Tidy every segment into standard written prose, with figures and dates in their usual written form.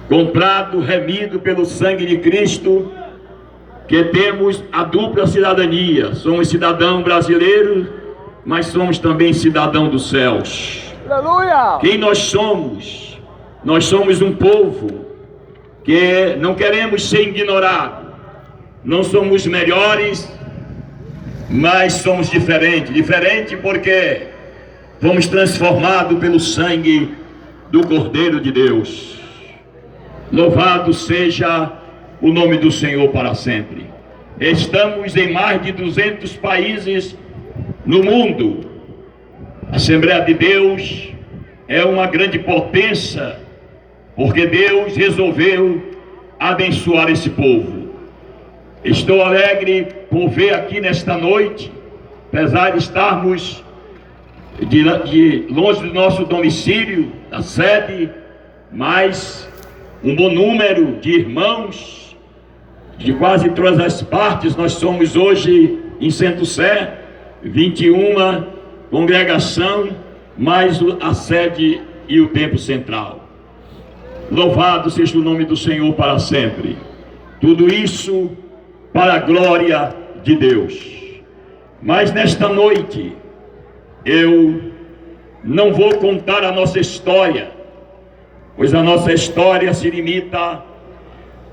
comprado, remido pelo sangue de Cristo, que temos a dupla cidadania. Somos cidadão brasileiro, mas somos também cidadão dos céus. Aleluia! Quem nós somos? Nós somos um povo que não queremos ser ignorados. Não somos melhores, mas somos diferentes. Diferente porque fomos transformados pelo sangue do Cordeiro de Deus. Louvado seja o nome do Senhor para sempre. Estamos em mais de 200 países no mundo. A Assembleia de Deus é uma grande potência, porque Deus resolveu abençoar esse povo. Estou alegre por ver aqui nesta noite, apesar de estarmos de longe do nosso domicílio, da sede, mas um bom número de irmãos de quase todas as partes. Nós somos hoje em Centro-Sé 21 congregação, mais a sede e o templo central. Louvado seja o nome do Senhor para sempre. Tudo isso para a glória de Deus. Mas nesta noite eu não vou contar a nossa história, pois a nossa história se limita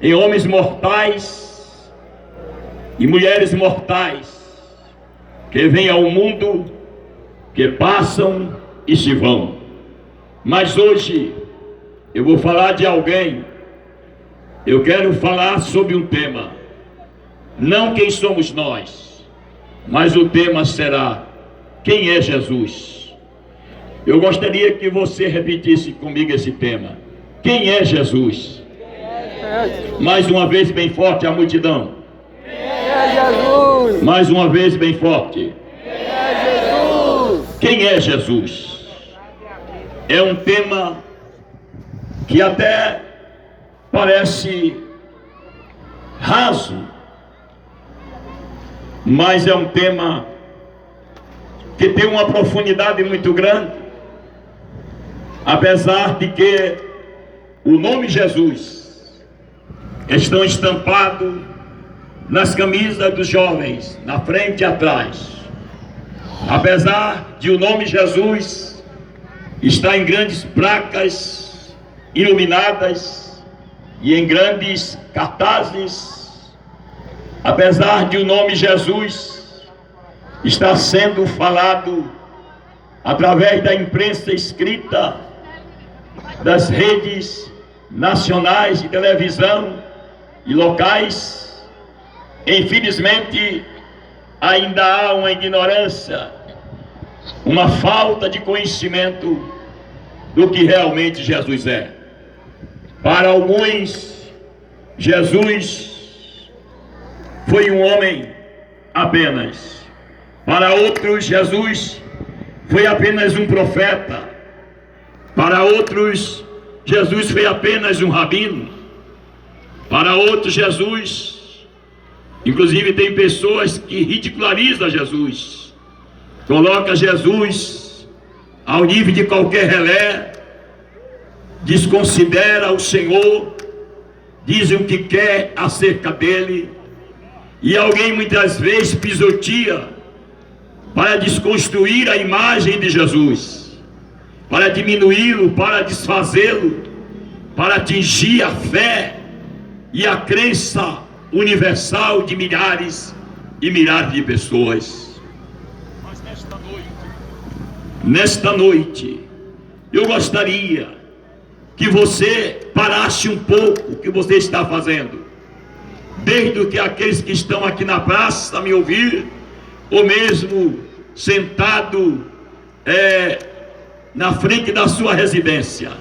em homens mortais e mulheres mortais que vêm ao mundo, que passam e se vão. Mas hoje eu vou falar de alguém. Eu quero falar sobre um tema, não quem somos nós, mas o tema será: quem é Jesus? Eu gostaria que você repetisse comigo esse tema. Quem é Jesus? Mais uma vez bem forte a multidão. Quem é Jesus? Mais uma vez bem forte. Quem é Jesus? Quem é Jesus? É um tema que até parece raso, mas é um tema que tem uma profundidade muito grande, apesar de que o nome Jesus estão estampados nas camisas dos jovens, na frente e atrás. Apesar de o nome Jesus estar em grandes placas iluminadas e em grandes cartazes, apesar de o nome Jesus estar sendo falado através da imprensa escrita, das redes nacionais de televisão e locais, infelizmente ainda há uma ignorância, uma falta de conhecimento do que realmente Jesus é. Para alguns, Jesus foi um homem apenas. Para outros, Jesus foi apenas um profeta. Para outros, Jesus foi apenas um rabino. Para outros, Jesus, inclusive tem pessoas que ridicularizam Jesus, coloca Jesus ao nível de qualquer relé, desconsidera o Senhor, dizem o que quer acerca dele, e alguém muitas vezes pisoteia para desconstruir a imagem de Jesus, para diminuí-lo, para desfazê-lo, para atingir a fé e a crença universal de milhares e milhares de pessoas. Mas nesta noite, eu gostaria que você parasse um pouco o que você está fazendo, desde que aqueles que estão aqui na praça a me ouvir, ou mesmo sentado na frente da sua residência.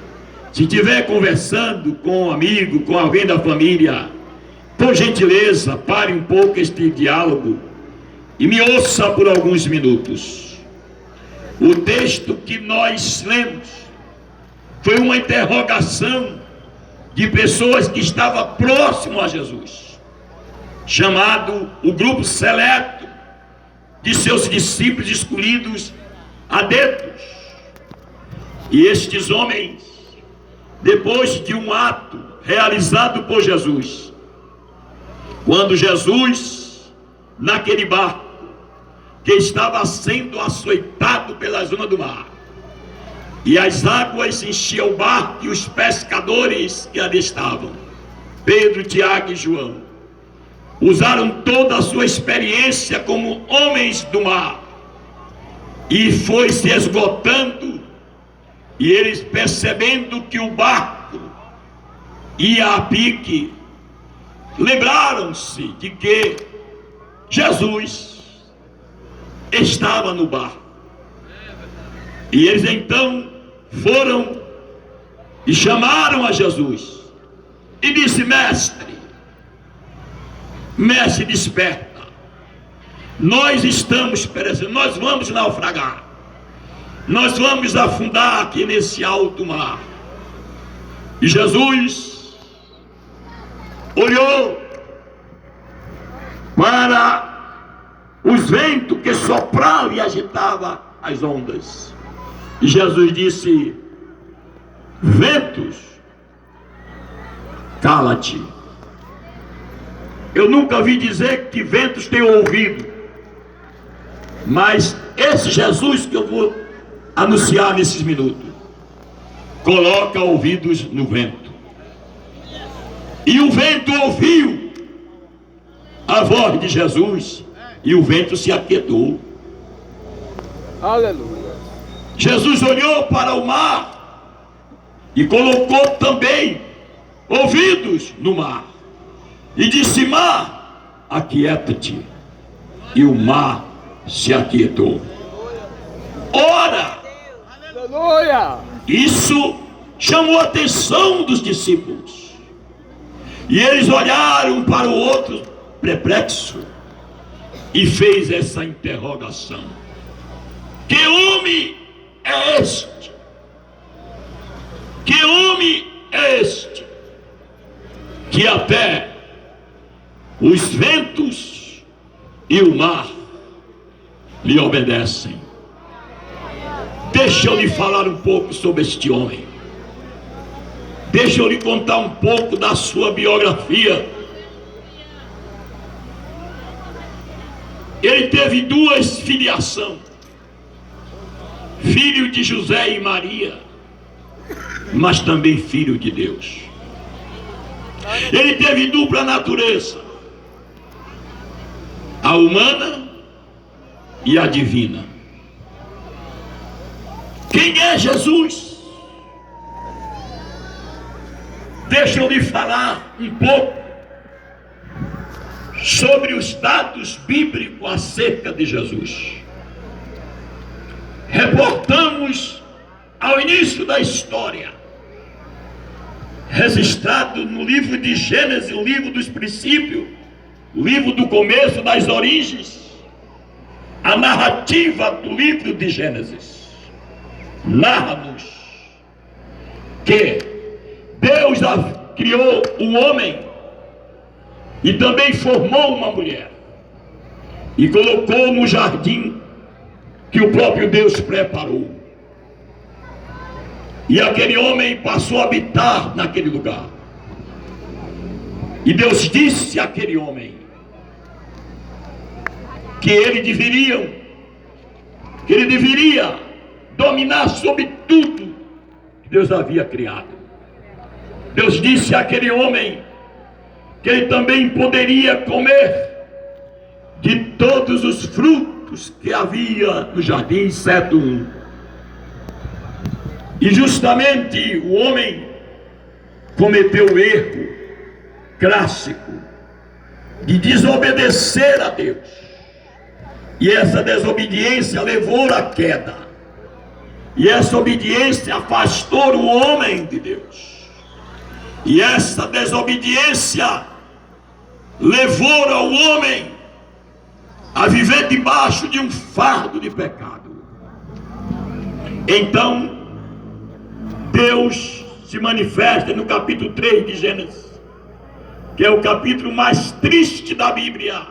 Se estiver conversando com um amigo, com alguém da família, por gentileza, pare um pouco este diálogo e me ouça por alguns minutos. O texto que nós lemos foi uma interrogação de pessoas que estavam próximo a Jesus, chamado o grupo seleto de seus discípulos escolhidos a dedos. E estes homens, depois de um ato realizado por Jesus. Quando Jesus, naquele barco, que estava sendo açoitado pela zona do mar, e as águas enchiam o barco e os pescadores que ali estavam, Pedro, Tiago e João, usaram toda a sua experiência como homens do mar, e foi se esgotando, e eles percebendo que o barco ia a pique, lembraram-se de que Jesus estava no barco. E eles então foram e chamaram a Jesus e disse: mestre, desperta, nós estamos perecendo, nós vamos naufragar, nós vamos afundar aqui nesse alto mar. E Jesus olhou para os ventos que sopravam e agitavam as ondas. E Jesus disse: ventos, cala-te. Eu nunca vi dizer que ventos têm ouvido, mas esse Jesus que eu vou anunciar nesses minutos coloca ouvidos no vento. E o vento ouviu a voz de Jesus e o vento se aquietou. Aleluia. Jesus olhou para o mar e colocou também ouvidos no mar e disse: mar, aquieta-te. E o mar se aquietou. Ora, Aleluia. isso chamou a atenção dos discípulos, e eles olharam um para o outro perplexo e fez essa interrogação: que homem é este? Que homem é este que até os ventos e o mar lhe obedecem? Deixa eu lhe falar um pouco sobre este homem. Deixa eu lhe contar um pouco da sua biografia. Ele teve duas filiações: filho de José e Maria, mas também filho de Deus. Ele teve dupla natureza, a humana e a divina. Quem é Jesus? Deixa eu lhe falar um pouco sobre os dados bíblicos acerca de Jesus. Reportamos ao início da história, registrado no livro de Gênesis, o livro dos princípios, o livro do começo, das origens, a narrativa do livro de Gênesis narra-nos que Deus criou um homem e também formou uma mulher e colocou no jardim que o próprio Deus preparou. E aquele homem passou a habitar naquele lugar. E Deus disse àquele homem que ele deveria dominar sobre tudo que Deus havia criado. Deus disse àquele homem que ele também poderia comer de todos os frutos que havia no jardim, exceto um. E justamente o homem cometeu o erro clássico de desobedecer a Deus. E essa desobediência levou à queda. E essa obediência afastou o homem de Deus. E essa desobediência levou ao homem a viver debaixo de um fardo de pecado. Então, Deus se manifesta no capítulo 3 de Gênesis, que é o capítulo mais triste da Bíblia,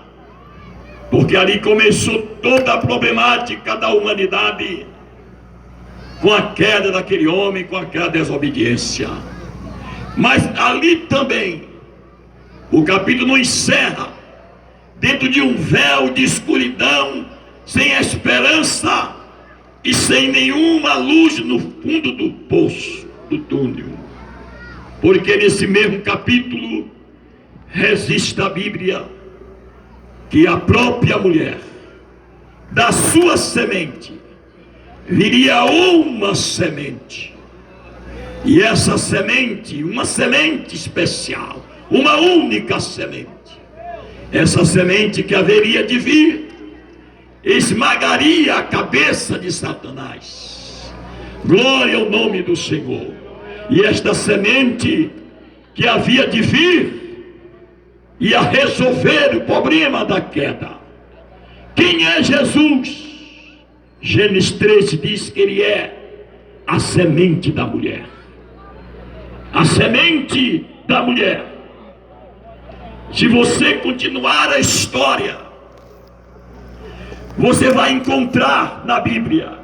porque ali começou toda a problemática da humanidade, com a queda daquele homem, com aquela desobediência. Mas ali também, o capítulo não encerra dentro de um véu de escuridão, sem esperança e sem nenhuma luz no fundo do poço, do túnel. Porque nesse mesmo capítulo resiste a Bíblia que a própria mulher, da sua semente, viria uma semente. E essa semente, uma semente especial, uma única semente. Essa semente que haveria de vir, esmagaria a cabeça de Satanás. Glória ao nome do Senhor. E esta semente que havia de vir, ia resolver o problema da queda. Quem é Jesus? Gênesis 13 diz que ele é a semente da mulher. A semente da mulher. Se você continuar a história, você vai encontrar na Bíblia,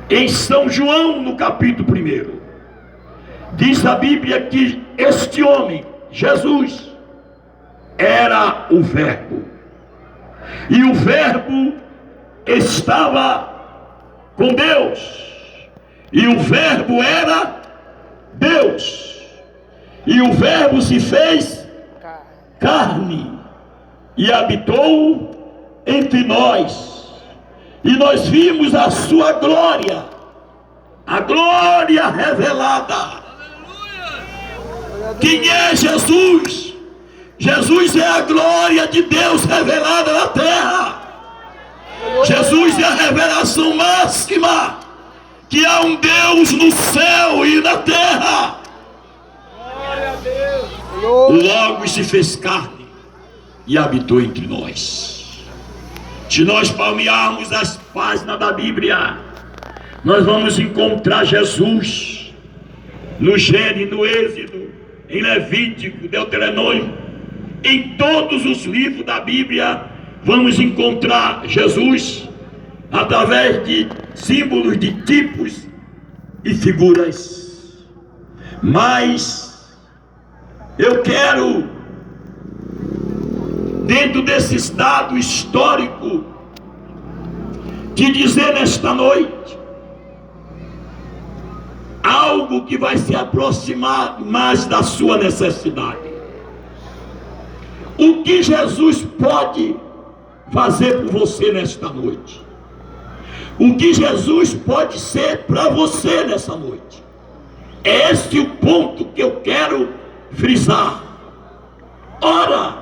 em São João, no capítulo 1, diz a Bíblia que este homem, Jesus, era o Verbo. E o Verbo estava com Deus. E o Verbo era Deus. E o Verbo se fez carne e habitou entre nós. E nós vimos a sua glória, a glória revelada. Quem é Jesus? Jesus é a glória de Deus revelada na terra. Jesus é a revelação máxima que há um Deus no céu e na terra. Logo se fez carne e habitou entre nós. Se nós palmearmos as páginas da Bíblia, nós vamos encontrar Jesus no Gênesis, no Êxodo, em Levítico, Deuteronômio. Em todos os livros da Bíblia vamos encontrar Jesus através de símbolos, de tipos e figuras. Mas eu quero, dentro desses dados históricos, te dizer nesta noite algo que vai se aproximar mais da sua necessidade. O que Jesus pode fazer por você nesta noite? O que Jesus pode ser para você nessa noite? É esse o ponto que eu quero frisar. Ora,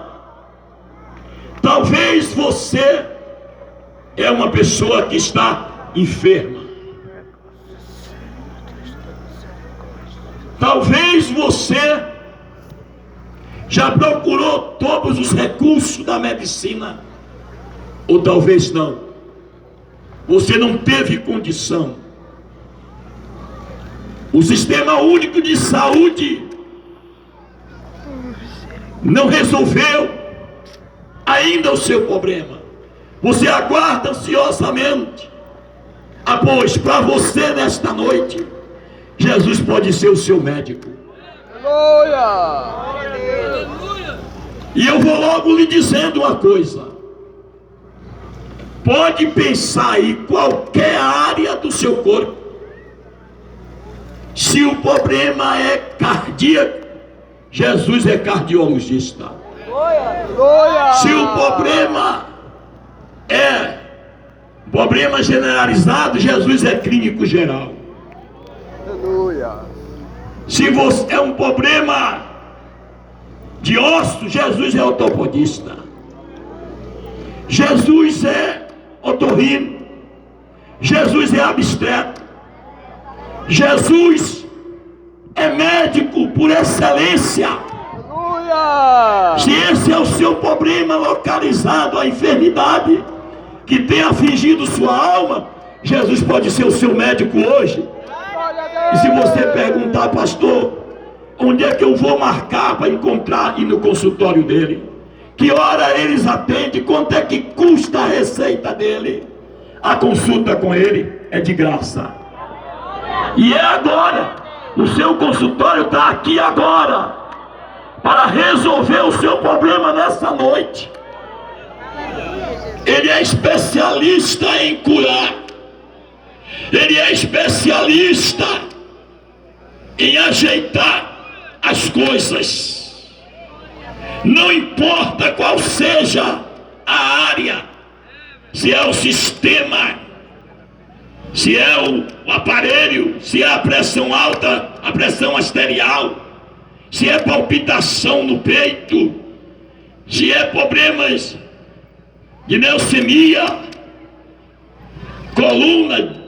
talvez você é uma pessoa que está enferma. Talvez você já procurou todos os recursos da medicina, ou talvez não. Você não teve condição. O Sistema Único de Saúde não resolveu ainda o seu problema. Você aguarda ansiosamente. Pois para você nesta noite, Jesus pode ser o seu médico. Aleluia! E eu vou logo lhe dizendo uma coisa. Pode pensar em qualquer área do seu corpo. Se o problema é cardíaco, Jesus é cardiologista. Se o problema é problema generalizado, Jesus é clínico geral. Se você é um problema de osso, Jesus é ortopedista. Jesus é otorrino. Jesus é abstetra. Jesus é médico por excelência. Se esse é o seu problema localizado, a enfermidade que tem afligido sua alma, Jesus pode ser o seu médico hoje. E se você perguntar, pastor, onde é que eu vou marcar para encontrar ir no consultório dele? Que hora eles atendem? Quanto é que custa a receita dele? A consulta com ele é de graça. E é agora. O seu consultório está aqui agora para resolver o seu problema nessa noite. Ele é especialista em curar. Ele é especialista em ajeitar as coisas. Não importa qual seja a área, se é o sistema, se é o aparelho, se é a pressão alta, a pressão arterial, se é palpitação no peito, se é problemas de leucemia, coluna,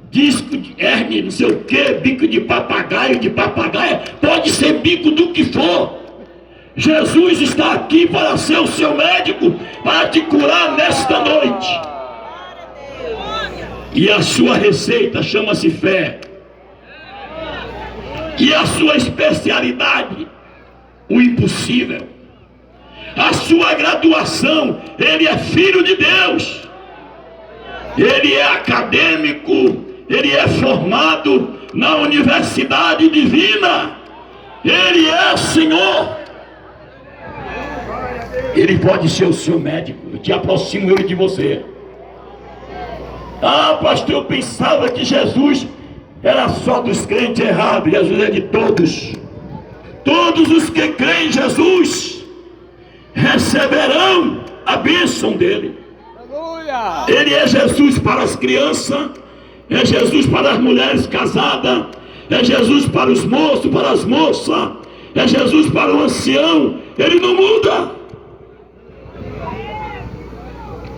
disco de hernia, não sei o que, bico de papagaio, pode ser bico do que for. Jesus está aqui para ser o seu médico, para te curar nesta noite. E a sua receita chama-se fé. E a sua especialidade, o impossível. A sua graduação, ele é filho de Deus. Ele é acadêmico, ele é formado na universidade divina. Ele é Senhor. Ele pode ser o seu médico. Eu te aproximo ele de você. Ah, pastor, eu pensava que Jesus era só dos crentes errados. Jesus é de todos. Todos os que creem em Jesus receberão a bênção dele. Aleluia! Ele é Jesus para as crianças, é Jesus para as mulheres casadas, é Jesus para os moços, para as moças, é Jesus para o ancião. Ele não muda.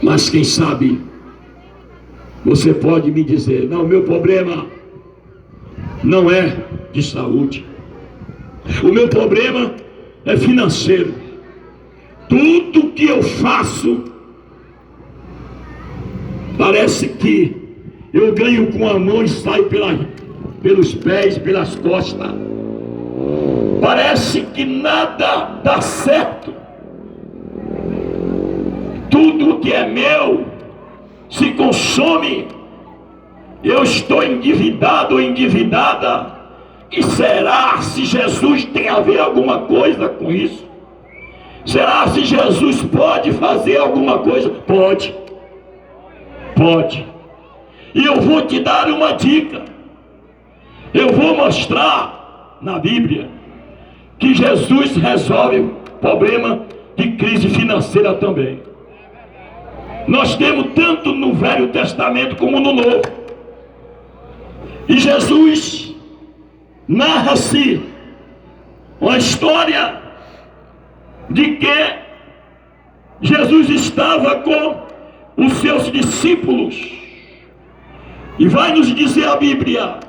Mas quem sabe você pode me dizer: não, meu problema não é de saúde, o meu problema é financeiro. Tudo que eu faço parece que eu ganho com a mão e saio pelos pés, pelas costas. Parece que nada dá certo. Tudo que é meu se consome. Eu estou endividado ou endividada. E será se Jesus tem a ver alguma coisa com isso? Será se Jesus pode fazer alguma coisa? Pode. Pode. E eu vou te dar uma dica. Eu vou mostrar na Bíblia que Jesus resolve o problema de crise financeira também. Nós temos tanto no Velho Testamento como no Novo. E Jesus narra-se uma história de que Jesus estava com os seus discípulos. E vai nos dizer a Bíblia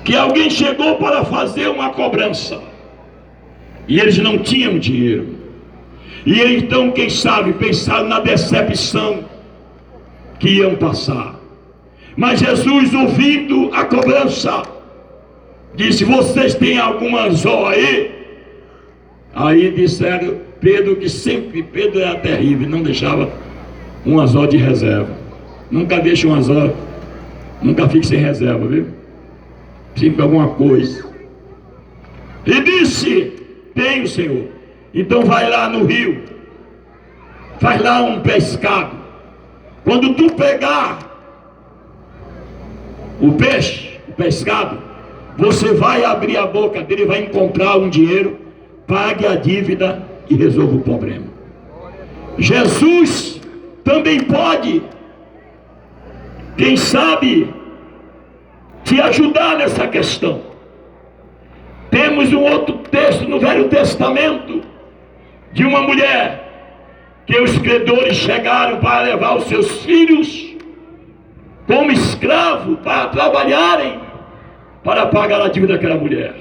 que alguém chegou para fazer uma cobrança. E eles não tinham dinheiro. E então, quem sabe, pensaram na decepção que iam passar. Mas Jesus, ouvindo a cobrança, disse: vocês têm algum anzol aí? Aí disseram: Pedro, que sempre, Pedro era terrível, não deixava um anzol de reserva. Nunca deixa um anzol, nunca fique sem reserva, viu? Sempre alguma coisa. E disse: tenho, Senhor. Então vai lá no rio, faz lá um pescado. Quando tu pegar o peixe, o pescado, você vai abrir a boca dele, vai encontrar um dinheiro, pague a dívida e resolva o problema. Jesus também pode, quem sabe, te ajudar nessa questão. Temos um outro texto no Velho Testamento de uma mulher que os credores chegaram para levar os seus filhos como escravo para trabalharem para pagar a dívida daquela mulher.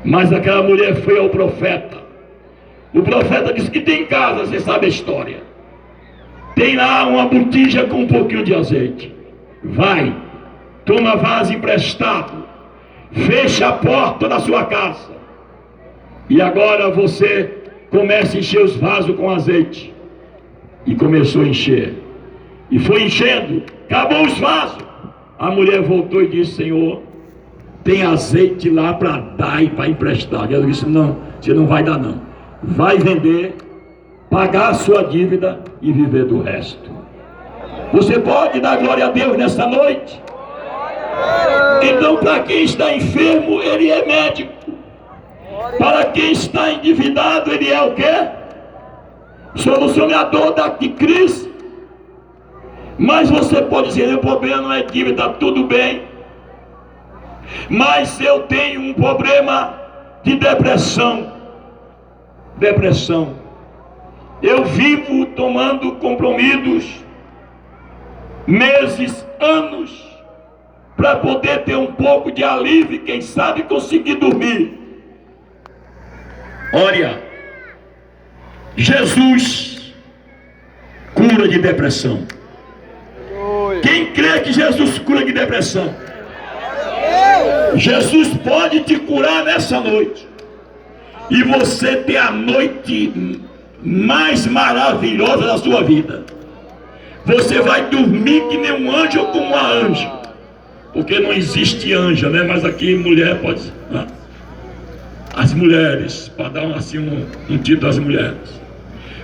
Mas aquela mulher foi ao profeta. O profeta disse: que tem em casa, você sabe a história, tem lá uma botija com um pouquinho de azeite. Vai, toma vaso emprestado, fecha a porta da sua casa, e agora você começa a encher os vasos com azeite. E começou a encher, e foi enchendo, acabou os vasos. A mulher voltou e disse: Senhor, tem azeite lá para dar e para emprestar. Jesus disse: não, você não vai dar não. Vai vender, pagar a sua dívida e viver do resto. Você pode dar glória a Deus nessa noite? Então, para quem está enfermo, Ele é médico. Para quem está endividado, Ele é o quê? Solucionador de crise. Mas você pode dizer: o problema não é dívida, tudo bem. Mas eu tenho um problema de depressão. Depressão. Eu vivo tomando comprimidos meses, anos, para poder ter um pouco de alívio e quem sabe conseguir dormir. Olha, Jesus cura de depressão. Quem crê que Jesus cura de depressão? Jesus pode te curar nessa noite. E você ter a noite mais maravilhosa da sua vida. Você vai dormir que nem um anjo ou como uma anja. Porque não existe anja, né? Mas aqui mulher pode... Né? As mulheres, para dar um título às mulheres.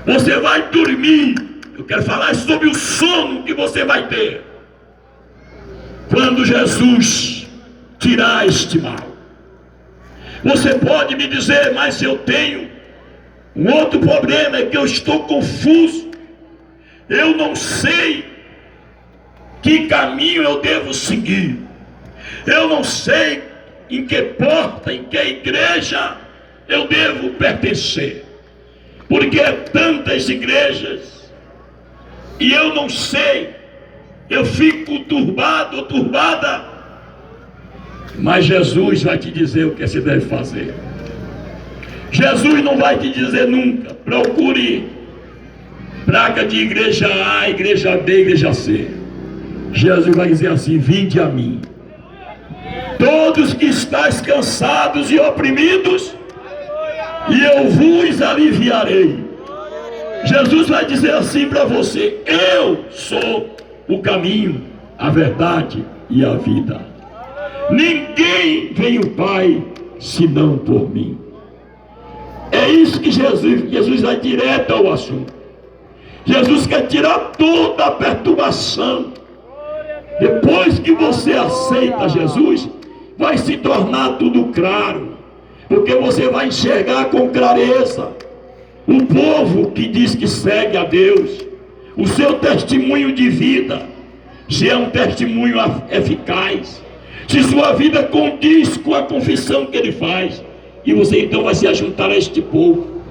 Você vai dormir. Eu quero falar sobre o sono que você vai ter quando Jesus tirar este mal. Você pode me dizer: mas eu tenho um outro problema, é que eu estou confuso. Eu não sei que caminho eu devo seguir. Eu não sei em que porta, em que igreja eu devo pertencer. Porque é tantas igrejas e eu não sei. Eu fico turbado ou turbada. Mas Jesus vai te dizer o que você deve fazer. Jesus não vai te dizer nunca: procure placa de igreja A, igreja B, igreja C. Jesus vai dizer assim: vinde a mim, todos que estáis cansados e oprimidos, e eu vos aliviarei. Jesus vai dizer assim para você: eu sou o caminho, a verdade e a vida. Ninguém vem ao Pai senão por mim. É isso que Jesus vai direto ao assunto. Jesus quer tirar toda a perturbação. Depois que você aceita Jesus, vai se tornar tudo claro, porque você vai enxergar com clareza o povo que diz que segue a Deus, o seu testemunho de vida, se é um testemunho eficaz, se sua vida condiz com a confissão que ele faz, e você então vai se ajuntar a este povo.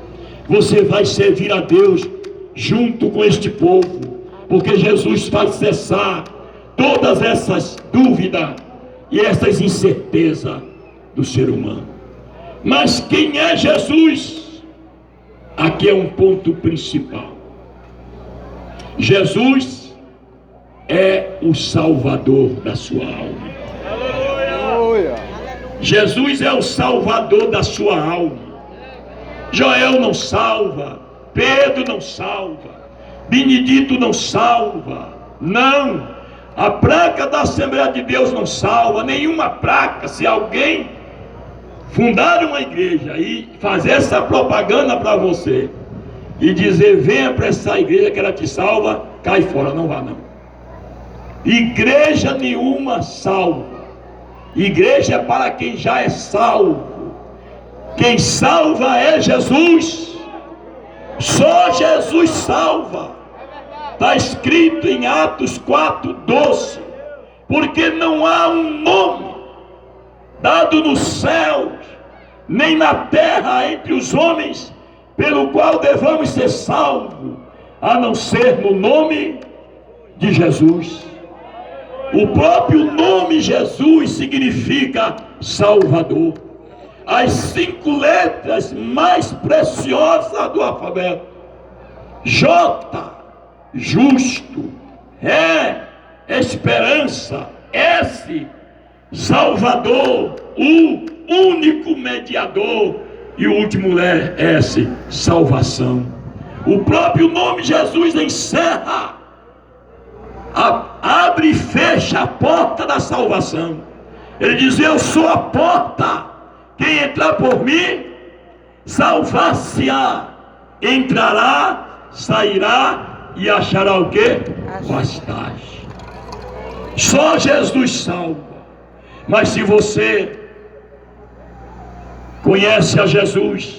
Você vai servir a Deus junto com este povo, porque Jesus faz cessar todas essas dúvidas e essas incertezas do ser humano. Mas quem é Jesus? Aqui é um ponto principal. Jesus é o Salvador da sua alma. Jesus é o Salvador da sua alma. Joel não salva, Pedro não salva, Benedito não salva, não. A placa da Assembleia de Deus não salva, nenhuma placa. Se alguém fundar uma igreja e fazer essa propaganda para você e dizer: venha para essa igreja que ela te salva, cai fora, não vá não. Igreja nenhuma salva. Igreja é para quem já é salvo. Quem salva é Jesus. Só Jesus salva. Está escrito em Atos 4:12: porque não há um nome dado nos céus nem na terra entre os homens pelo qual devamos ser salvos, a não ser no nome de Jesus. O próprio nome Jesus significa Salvador. As 5 letras mais preciosas do alfabeto: J, justo; E, esperança; S, Salvador; U, único mediador; e o último S, salvação. O próprio nome Jesus encerra, abre e fecha a porta da salvação. Ele diz: eu sou a porta, quem entrar por mim, salvar-se-á, entrará, sairá e achará o quê? Pastagem. Só Jesus salva. Mas se você conhece a Jesus,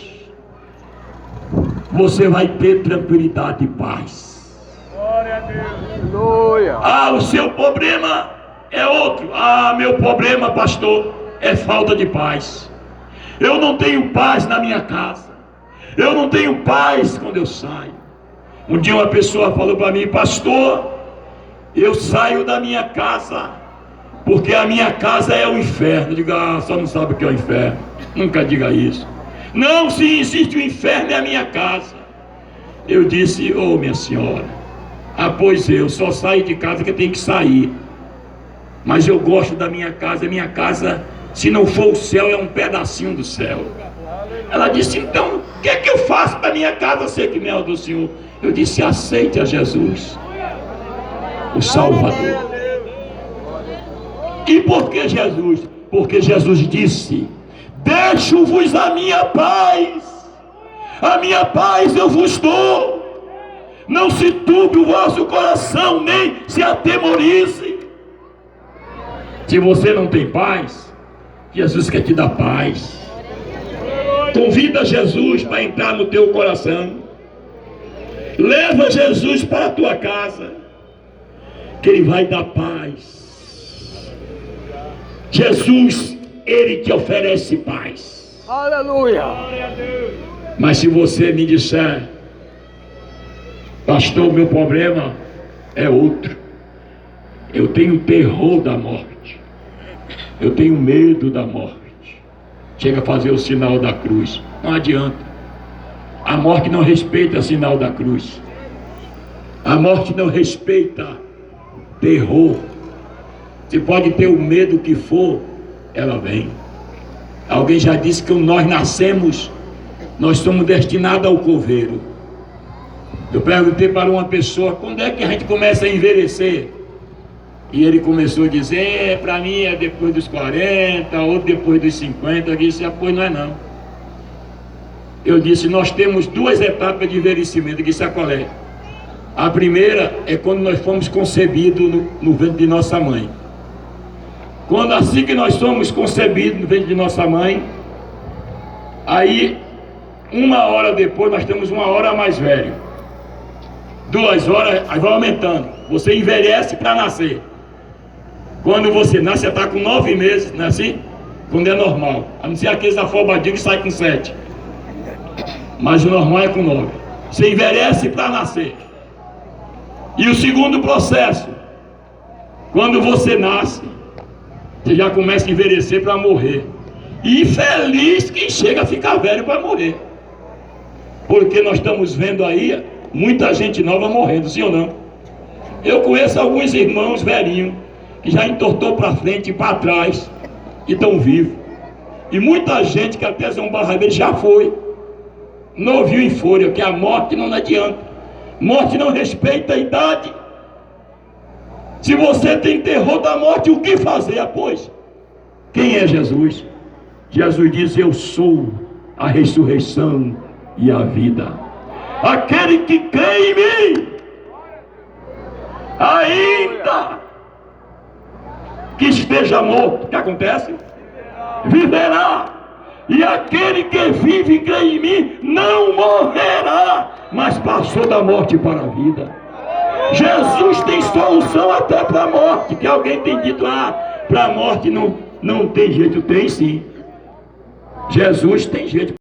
você vai ter tranquilidade e paz. Glória a Deus. Aleluia. Ah, o seu problema é outro. Ah, meu problema, pastor, é falta de paz. Eu não tenho paz na minha casa. Eu não tenho paz quando eu saio. Um dia uma pessoa falou para mim: pastor, eu saio da minha casa porque a minha casa é o inferno. Eu digo: ah, só não sabe o que é o inferno. Nunca diga isso. Não, se existe o inferno, é a minha casa. Eu disse: ô minha senhora, pois eu só saio de casa que eu tenho que sair. Mas eu gosto da minha casa. Minha casa, se não for o céu, é um pedacinho do céu. Ela disse: então, o que é que eu faço para minha casa ser que nem a do Senhor? Eu disse: aceite a Jesus, o Salvador. E por que Jesus? Porque Jesus disse: deixo-vos a minha paz eu vos dou. Não se turbe o vosso coração, nem se atemorize. Se você não tem paz, Jesus quer te dar paz. Convida Jesus para entrar no teu coração. Leva Jesus para a tua casa, que Ele vai dar paz. Jesus, Ele te oferece paz. Aleluia. Mas se você me disser: pastor, meu problema é outro. Eu tenho terror da morte. Eu tenho medo da morte. Chega a fazer o sinal da cruz. Não adianta. A morte não respeita o sinal da cruz. A morte não respeita terror. Você pode ter o medo que for, ela vem. Alguém já disse que nós nascemos, nós somos destinados ao coveiro. Eu perguntei para uma pessoa: quando é que a gente começa a envelhecer? E ele começou a dizer: para mim é depois dos 40, ou depois dos 50. Eu disse: pois não é não. Eu disse: nós temos duas etapas de envelhecimento. Eu disse: qual é? A primeira é quando nós fomos concebidos no ventre de nossa mãe. Quando assim que nós somos concebidos no ventre de nossa mãe, aí 1 hora depois nós temos 1 hora mais velho. 2 horas, aí vai aumentando. Você envelhece para nascer. Quando você nasce, você está com 9 meses, não é assim? Quando é normal. A não ser aqueles afobadinhos que saem com 7. Mas o normal é com 9. Você envelhece para nascer. E o segundo processo, quando você nasce, você já começa a envelhecer para morrer. E feliz quem chega a ficar velho para morrer. Porque nós estamos vendo aí muita gente nova morrendo, sim ou não? Eu conheço alguns irmãos velhinhos que já entortou para frente e para trás e estão vivos. E muita gente que até São Barrabeiro já foi, não viu em folha, que a morte não adianta. Morte não respeita a idade. Se você tem terror da morte, o que fazer após? Quem é Jesus? Jesus diz: eu sou a ressurreição e a vida. Aquele que crê em mim, ainda que esteja morto, o que acontece? Viverá. E aquele que vive e crê em mim não morrerá, mas passou da morte para a vida. Jesus tem solução até para a morte. Que alguém tem dito: para a morte não tem jeito. Tem sim. Jesus tem jeito.